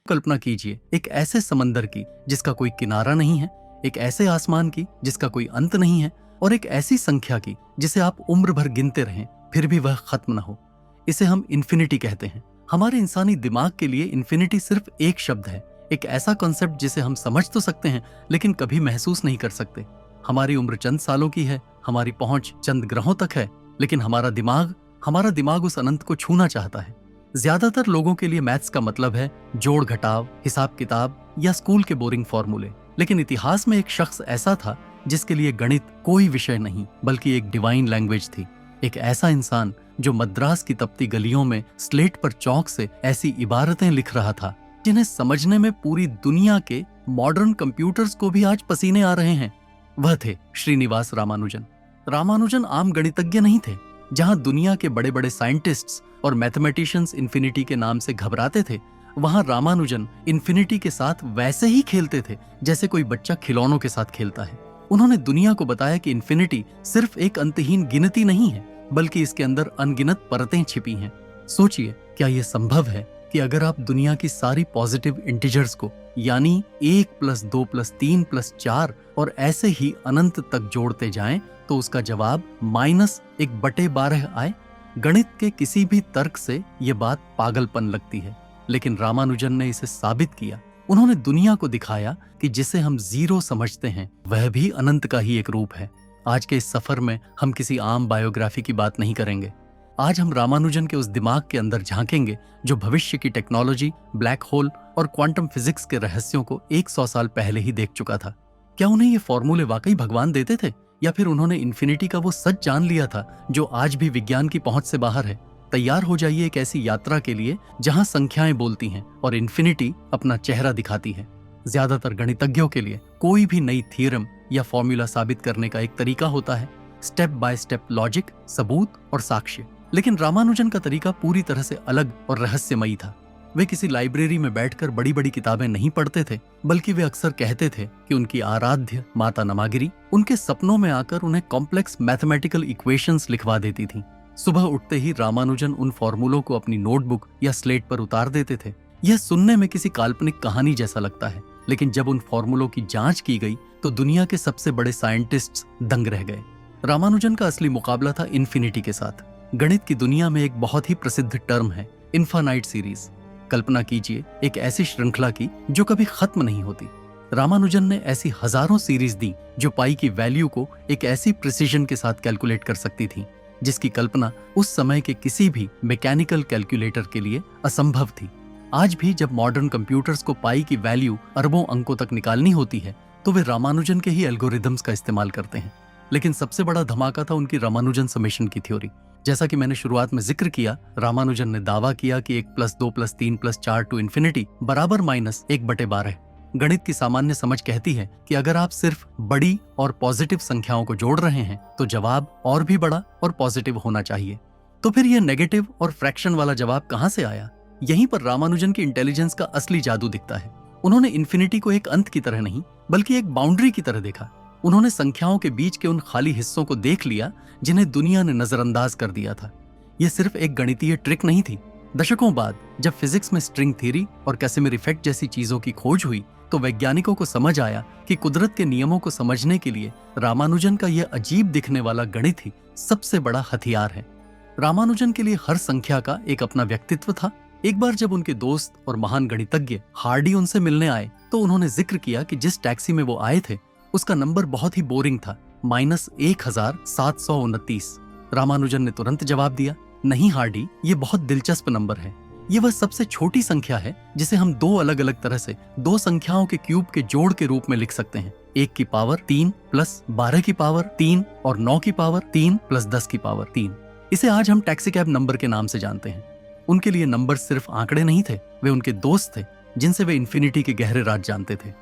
कल्पना कीजिए एक ऐसे समंदर की जिसका कोई किनारा नहीं है, एक ऐसे आसमान की जिसका कोई अंत नहीं है, और एक ऐसी संख्या की जिसे आप उम्र भर गिनते रहें फिर भी वह खत्म न हो। इसे हम इन्फिनिटी कहते हैं। हमारे इंसानी दिमाग के लिए इन्फिनिटी सिर्फ एक शब्द है, एक ऐसा कॉन्सेप्ट जिसे हम समझ तो सकते हैं लेकिन कभी महसूस नहीं कर सकते। हमारी उम्र चंद सालों की है, हमारी पहुंच चंद ग्रहों तक है, लेकिन हमारा दिमाग उस अनंत को छूना चाहता है। ज्यादातर लोगों के लिए मैथ्स का मतलब है जोड़ घटाव, हिसाब किताब या स्कूल के बोरिंग फॉर्मूले, लेकिन इतिहास में एक शख्स ऐसा था जिसके लिए गणित कोई विषय नहीं बल्कि एक डिवाइन लैंग्वेज थी। एक ऐसा इंसान जो मद्रास की तपती गलियों में स्लेट पर चौक से ऐसी इबारतें लिख रहा था जिन्हें समझने में पूरी दुनिया के मॉडर्न कंप्यूटर्स को भी आज पसीने आ रहे हैं। वह थे श्रीनिवास रामानुजन। रामानुजन आम गणितज्ञ नहीं थे। जहां दुनिया के बड़े बड़े साइंटिस्ट्स और मैथमेटिशियंस इन्फिनिटी के नाम से घबराते थे, वहां रामानुजन इन्फिनिटी के साथ वैसे ही खेलते थे जैसे कोई बच्चा खिलौनों के साथ खेलता है। उन्होंने दुनिया को बताया कि इन्फिनिटी सिर्फ एक अंतहीन गिनती नहीं है बल्कि इसके अंदर अनगिनत परतें छिपी हैं। सोचिए, क्या यह संभव है कि अगर आप दुनिया की सारी पॉजिटिव इंटीजर्स को यानी 1 + 2 + 3 + 4 और ऐसे ही अनंत तक जोड़ते जाएं तो उसका जवाब -1/12 आए? गणित के किसी भी तर्क से यह बात पागलपन लगती है, लेकिन रामानुजन ने इसे साबित किया। उन्होंने दुनिया को दिखाया कि जिसे हम जीरो समझते हैं वह भी अनंत का ही एक रूप है। आज के इस सफर में हम किसी आम बायोग्राफी की बात नहीं करेंगे। आज हम रामानुजन के उस दिमाग के अंदर झांकेंगे जो भविष्य की टेक्नोलॉजी, ब्लैक होल और क्वांटम फिजिक्स के रहस्यों को 100 साल पहले ही देख चुका था। क्या उन्हें ये फॉर्मूले वाकई भगवान देते थे, या फिर उन्होंने इन्फिनिटी का वो सच जान लिया था जो आज भी विज्ञान की पहुंच से बाहर है? तैयार हो जाइए एक ऐसी यात्रा के लिए जहां संख्याएं बोलती हैं और इन्फिनिटी अपना चेहरा दिखाती है। ज्यादातर गणितज्ञों के लिए कोई भी नई थ्योरम या फॉर्मूला साबित करने का एक तरीका होता है, स्टेप बाय स्टेप लॉजिक, सबूत और साक्ष्य। लेकिन रामानुजन का तरीका पूरी तरह से अलग और रहस्यमयी था। वे किसी लाइब्रेरी में बैठकर बड़ी बड़ी किताबें नहीं पढ़ते थे, बल्कि वे अक्सर कहते थे कि उनकी आराध्य माता नमागिरी उनके सपनों में आकर उन्हें कॉम्प्लेक्स मैथमेटिकल इक्वेशंस लिखवा देती थी। सुबह उठते ही रामानुजन उन फॉर्मूलों को अपनी नोटबुक या स्लेट पर उतार देते थे। यह सुनने में किसी काल्पनिक कहानी जैसा लगता है, लेकिन जब उन फॉर्मूलों की जांच की गई तो दुनिया के सबसे बड़े साइंटिस्ट्स दंग रह गए। रामानुजन का असली मुकाबला था इन्फिनिटी के साथ। गणित की दुनिया में एक बहुत ही प्रसिद्ध टर्म है इन्फानाइट सीरीज। कल्पना कीजिए एक ऐसी श्रृंखला की जो कभी खत्म नहीं होती। रामानुजन ने ऐसी हजारों सीरीज दी जो पाई की वैल्यू को एक ऐसी प्रिसीजन के साथ कैलकुलेट कर सकती थी जिसकी कल्पना उस समय के किसी भी मैकेनिकल कैलकुलेटर के लिए असंभव थी। आज भी जब मॉडर्न कंप्यूटर्स को पाई की वैल्यू अरबों अंकों तक निकालनी होती है तो वे रामानुजन के ही एल्गोरिदम्स का इस्तेमाल करते हैं। लेकिन सबसे बड़ा धमाका था उनकी रामानुजन समेशन की थ्योरी। जैसा कि मैंने शुरुआत में जिक्र किया, रामानुजन ने दावा किया कि 1 + 2 + 3 + 4 टू इन्फिनिटी बराबर -1/12। गणित की सामान्य समझ कहती है कि अगर आप सिर्फ बड़ी और पॉजिटिव संख्याओं को जोड़ रहे हैं तो जवाब और भी बड़ा और पॉजिटिव होना चाहिए। तो फिर यह नेगेटिव और फ्रैक्शन वाला जवाब कहां से आया? यहीं पर रामानुजन की इंटेलिजेंस का असली जादू दिखता है। उन्होंने इन्फिनिटी को एक अंत की तरह नहीं बल्कि एक बाउंड्री की तरह देखा। उन्होंने संख्याओं के बीच के उन खाली हिस्सों को देख लिया जिन्हें दुनिया ने नजरअंदाज कर दिया था। यह सिर्फ एक गणितीय ट्रिक नहीं थी। दशकों बाद जब फिजिक्स में स्ट्रिंग थ्योरी और कैसिमिर इफेक्ट जैसी चीजों की खोज हुई तो वैज्ञानिकों को समझ आया कि कुदरत के नियमों को समझने के लिए रामानुजन का यह अजीब दिखने वाला गणित ही सबसे बड़ा हथियार है। रामानुजन के लिए हर संख्या का एक अपना व्यक्तित्व था। एक बार जब उनके दोस्त और महान गणितज्ञ हार्डी उनसे मिलने आए तो उन्होंने जिक्र किया कि जिस टैक्सी में वो आए थे उसका नंबर बहुत ही बोरिंग था, -1729। रामानुजन ने तुरंत जवाब दिया, नहीं हार्डी, ये बहुत दिलचस्प नंबर है। ये वह सबसे छोटी संख्या है जिसे हम दो अलग अलग तरह से दो संख्याओं के क्यूब के जोड़ के रूप में लिख सकते हैं। 1 की पावर 3 + 12 की पावर 3 और 9 की पावर 3 + 10 की पावर 3। इसे आज हम टैक्सी कैब नंबर के नाम से जानते हैं। उनके लिए नंबर सिर्फ आंकड़े नहीं थे, वे उनके दोस्त थे जिनसे वे इन्फिनिटी के गहरे राज जानते थे।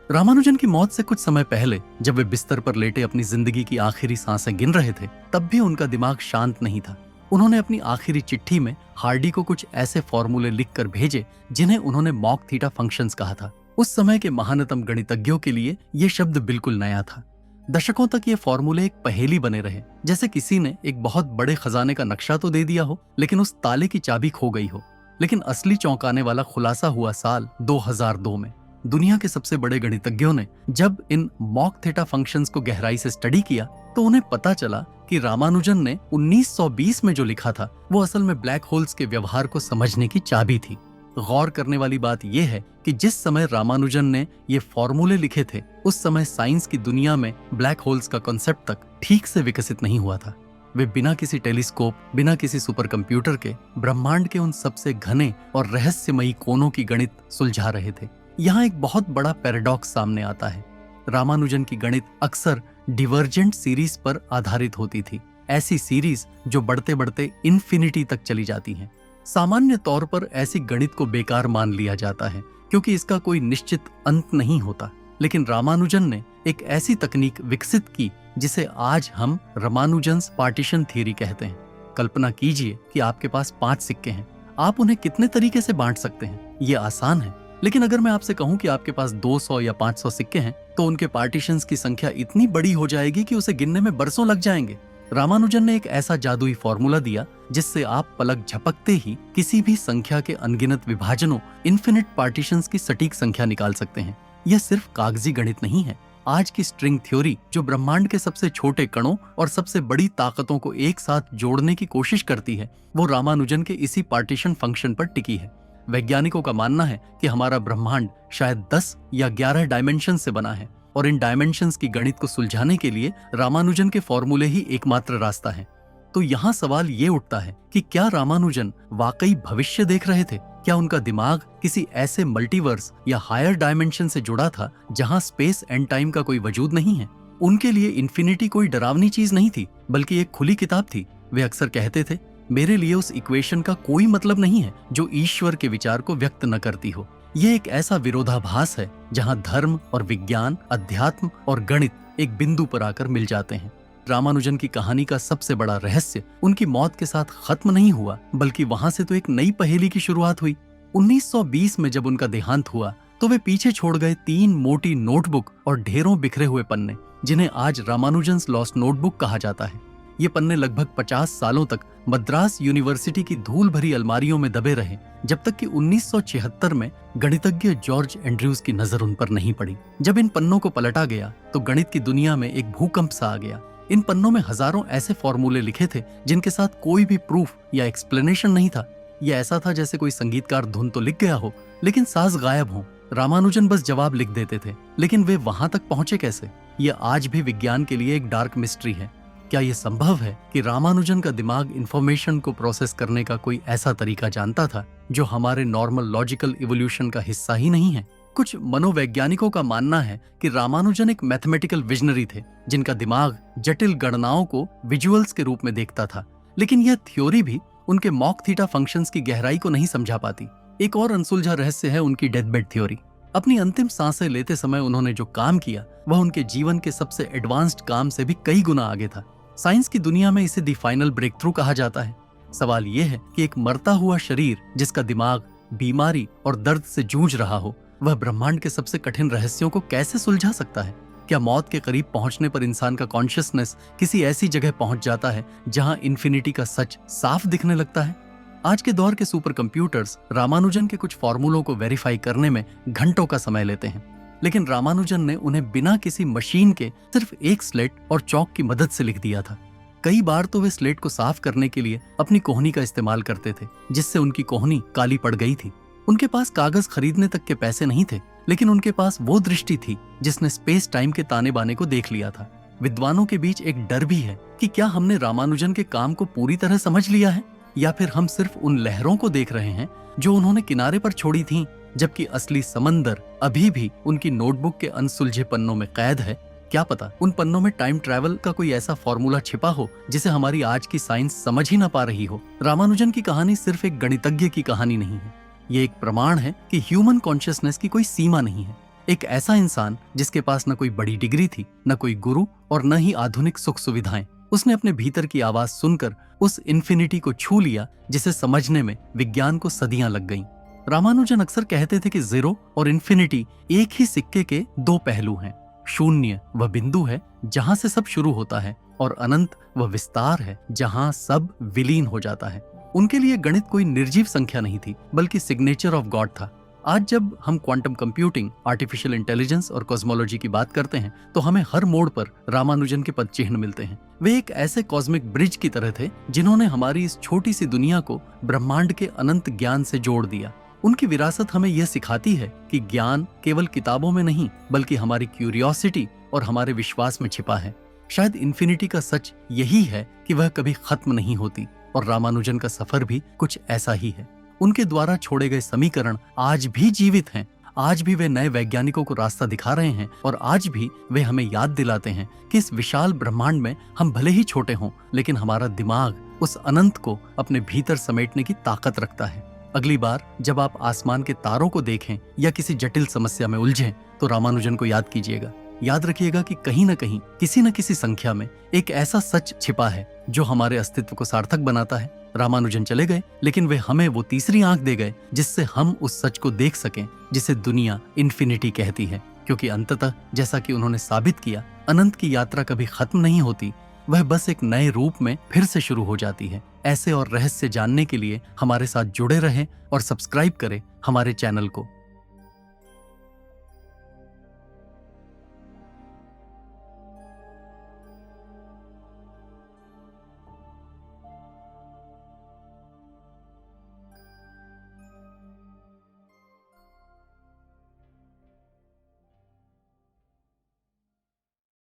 रामानुजन की मौत से कुछ समय पहले जब वे बिस्तर पर लेटे अपनी जिंदगी की आखिरी सांसें गिन रहे थे तब भी उनका दिमाग शांत नहीं था। उन्होंने अपनी आखिरी चिट्ठी में हार्डी को कुछ ऐसे फॉर्मूले लिखकर भेजे जिन्हें उन्होंने मॉक थीटा फंक्शंस कहा था। उस समय के महानतम गणितज्ञों के लिए यह शब्द बिल्कुल नया था। दशकों तक ये फॉर्मूले एक पहेली बने रहे, जैसे किसी ने एक बहुत बड़े खजाने का नक्शा तो दे दिया हो लेकिन उस ताले की चाबी खो गई हो। लेकिन असली चौंकाने वाला खुलासा हुआ साल 2002 में। दुनिया के सबसे बड़े गणितज्ञों ने जब इन मॉक थीटा फंक्शंस को गहराई से स्टडी किया तो उन्हें पता चला कि रामानुजन ने 1920 में जो लिखा था वो असल में ब्लैक होल्स के व्यवहार को समझने की चाबी थी। गौर करने वाली बात यह है कि जिस समय रामानुजन ने ये फॉर्मूले लिखे थे उस समय साइंस की दुनिया में ब्लैक होल्स का कॉन्सेप्ट तक ठीक से विकसित नहीं हुआ था। वे बिना किसी टेलीस्कोप, बिना किसी सुपर कंप्यूटर के ब्रह्मांड के उन सबसे घने और रहस्यमयी कोनों की गणित सुलझा रहे थे। यहाँ एक बहुत बड़ा पैराडॉक्स सामने आता है। रामानुजन की गणित अक्सर डिवर्जेंट सीरीज पर आधारित होती थी, ऐसी सीरीज जो बढ़ते बढ़ते इन्फिनिटी तक चली जाती हैं। सामान्य तौर पर ऐसी गणित को बेकार मान लिया जाता है क्योंकि इसका कोई निश्चित अंत नहीं होता, लेकिन रामानुजन ने एक ऐसी तकनीक विकसित की जिसे आज हम रामानुजन्स पार्टीशन थ्योरी कहते हैं। कल्पना कीजिए कि आपके पास 5 सिक्के हैं, आप उन्हें कितने तरीके से बांट सकते हैं? ये आसान है, लेकिन अगर मैं आपसे कहूं कि आपके पास 200 या 500 सिक्के हैं तो उनके पार्टीशंस की संख्या इतनी बड़ी हो जाएगी कि उसे गिनने में बरसों लग जाएंगे। रामानुजन ने एक ऐसा जादुई फॉर्मूला दिया जिससे आप पलक झपकते ही किसी भी संख्या के अनगिनत विभाजनों, इन्फिनिट पार्टीशंस की सटीक संख्या निकाल सकते हैं। यह सिर्फ कागजी गणित नहीं है। आज की स्ट्रिंग थ्योरी जो ब्रह्मांड के सबसे छोटे कणों और सबसे बड़ी ताकतों को एक साथ जोड़ने की कोशिश करती है, वो रामानुजन के इसी पार्टीशन फंक्शन पर टिकी है। वैज्ञानिकों का मानना है कि हमारा ब्रह्मांड शायद 10 या 11 डायमेंशन से बना है और इन डायमेंशंस की गणित को सुलझाने के लिए रामानुजन के फॉर्मूले ही एकमात्र रास्ता है। तो यहाँ सवाल ये उठता है कि क्या रामानुजन वाकई भविष्य देख रहे थे? क्या उनका दिमाग किसी ऐसे मल्टीवर्स या हायर डायमेंशन से जुड़ा था जहाँ स्पेस एंड टाइम का कोई वजूद नहीं है? उनके लिए इन्फिनिटी कोई डरावनी चीज नहीं थी, बल्कि एक खुली किताब थी। वे अक्सर कहते थे, मेरे लिए उस इक्वेशन का कोई मतलब नहीं है जो ईश्वर के विचार को व्यक्त न करती हो। यह एक ऐसा विरोधाभास है जहां धर्म और विज्ञान, अध्यात्म और गणित एक बिंदु पर आकर मिल जाते हैं। रामानुजन की कहानी का सबसे बड़ा रहस्य उनकी मौत के साथ खत्म नहीं हुआ, बल्कि वहां से तो एक नई पहेली की शुरुआत हुई। 1920 में जब उनका देहांत हुआ तो वे पीछे छोड़ गए 3 मोटी नोटबुक और ढेरों बिखरे हुए पन्ने, जिन्हें आज रामानुजन्स लॉस्ट नोटबुक कहा जाता है। ये पन्ने लगभग 50 सालों तक मद्रास यूनिवर्सिटी की धूल भरी अलमारियों में दबे रहे, जब तक कि 1976 में गणितज्ञ जॉर्ज एंड्रयूज की नजर उन पर नहीं पड़ी। जब इन पन्नों को पलटा गया तो गणित की दुनिया में एक भूकंप सा आ गया। इन पन्नों में हजारों ऐसे फॉर्मूले लिखे थे जिनके साथ कोई भी प्रूफ या एक्सप्लेनेशन नहीं था। यह ऐसा था जैसे कोई संगीतकार धुन तो लिख गया हो लेकिन साज गायब हो। रामानुजन बस जवाब लिख देते थे, लेकिन वे वहां तक पहुंचे कैसे? यह आज भी विज्ञान के लिए एक डार्क मिस्ट्री है। क्या यह संभव है कि रामानुजन का दिमाग इंफॉर्मेशन को प्रोसेस करने का कोई ऐसा तरीका जानता था जो हमारे नॉर्मल लॉजिकल इवोल्यूशन का हिस्सा ही नहीं है? कुछ मनोवैज्ञानिकों का मानना है कि रामानुजन एक मैथमेटिकल विजनरी थे जिनका दिमाग जटिल गणनाओं को विजुअल्स के रूप में देखता था, लेकिन यह थ्योरी भी उनके मॉक थीटा फंक्शंस की गहराई को नहीं समझा पाती। एक और अनसुलझा रहस्य है उनकी डेथ बेड थ्योरी। अपनी अंतिम सांसें लेते समय उन्होंने जो काम किया वह उनके जीवन के सबसे एडवांस्ड काम से भी कई गुना आगे था। साइंस की दुनिया में इसे द फाइनल ब्रेक थ्रू कहा जाता है। सवाल यह है कि एक मरता हुआ शरीर जिसका दिमाग बीमारी और दर्द से जूझ रहा हो, वह ब्रह्मांड के सबसे कठिन रहस्यों को कैसे सुलझा सकता है? क्या मौत के करीब पहुंचने पर इंसान का कॉन्शियसनेस किसी ऐसी जगह पहुंच जाता है जहां इन्फिनिटी का सच साफ दिखने लगता है? आज के दौर के सुपर कंप्यूटर्स रामानुजन के कुछ फॉर्मूलों को वेरीफाई करने में घंटों का समय लेते हैं, लेकिन रामानुजन ने उन्हें बिना किसी मशीन के सिर्फ एक स्लेट और चौक की मदद से लिख दिया था। कई बार तो वे स्लेट को साफ करने के लिए अपनी कोहनी का इस्तेमाल करते थे, जिससे उनकी कोहनी काली पड़ गई थी। उनके पास कागज खरीदने तक के पैसे नहीं थे, लेकिन उनके पास वो दृष्टि थी जिसने स्पेस टाइम के ताने बाने को देख लिया था। विद्वानों के बीच एक डर भी है कि क्या हमने रामानुजन के काम को पूरी तरह समझ लिया है, या फिर हम सिर्फ उन लहरों को देख रहे हैं जो उन्होंने किनारे पर छोड़ी थीं, जबकि असली समंदर अभी भी उनकी नोटबुक के अनसुलझे पन्नों में कैद है। क्या पता उन पन्नों में टाइम ट्रैवल का कोई ऐसा फॉर्मूला छिपा हो जिसे हमारी आज की साइंस समझ ही ना पा रही हो। रामानुजन की कहानी सिर्फ एक गणितज्ञ की कहानी नहीं है, ये एक प्रमाण है कि ह्यूमन कॉन्शियसनेस की कोई सीमा नहीं है। एक ऐसा इंसान जिसके पास न कोई बड़ी डिग्री थी, न कोई गुरु और न ही आधुनिक सुख सुविधाएं, उसने अपने भीतर की आवाज सुनकर उस इन्फिनिटी को छू लिया जिसे समझने में विज्ञान को सदियां लग गईं। रामानुजन अक्सर कहते थे कि जीरो और इन्फिनिटी एक ही सिक्के के 2 पहलू हैं। शून्य वह बिंदु है जहां से सब शुरू होता है, और अनंत वह विस्तार है जहां सब विलीन हो जाता है। उनके लिए गणित कोई निर्जीव संख्या नहीं थी, बल्कि सिग्नेचर ऑफ गॉड था। आज जब हम क्वांटम कंप्यूटिंग, आर्टिफिशियल इंटेलिजेंस और कॉस्मोलॉजी की बात करते हैं तो हमें हर मोड़ पर रामानुजन के पद चिन्ह मिलते हैं। वे एक ऐसे कॉस्मिक ब्रिज की तरह थे जिन्होंने हमारी इस छोटी सी दुनिया को ब्रह्मांड के अनंत ज्ञान से जोड़ दिया। उनकी विरासत हमें यह सिखाती है कि ज्ञान केवल किताबों में नहीं, बल्कि हमारी क्यूरियोसिटी और हमारे विश्वास में छिपा है। शायद इन्फिनिटी का सच यही है कि वह कभी खत्म नहीं होती, और रामानुजन का सफर भी कुछ ऐसा ही है। उनके द्वारा छोड़े गए समीकरण आज भी जीवित हैं। आज भी वे नए वैज्ञानिकों को रास्ता दिखा रहे हैं, और आज भी वे हमें याद दिलाते हैं कि इस विशाल ब्रह्मांड में हम भले ही छोटे हों, लेकिन हमारा दिमाग उस अनंत को अपने भीतर समेटने की ताकत रखता है। अगली बार जब आप आसमान के तारों को देखें या किसी जटिल समस्या में उलझें, तो रामानुजन को याद कीजिएगा। याद रखिएगा कि कहीं न कहीं, किसी न किसी संख्या में एक ऐसा सच छिपा है जो हमारे अस्तित्व को सार्थक बनाता है। रामानुजन चले गए, लेकिन वे हमें वो तीसरी आंख दे गए जिससे हम उस सच को देख सकें जिसे दुनिया इन्फिनिटी कहती है। क्योंकि अंततः, जैसा कि उन्होंने साबित किया, अनंत की यात्रा कभी खत्म नहीं होती, वह बस एक नए रूप में फिर से शुरू हो जाती है। ऐसे और रहस्य जानने के लिए हमारे साथ जुड़े रहें और सब्सक्राइब करें हमारे चैनल को।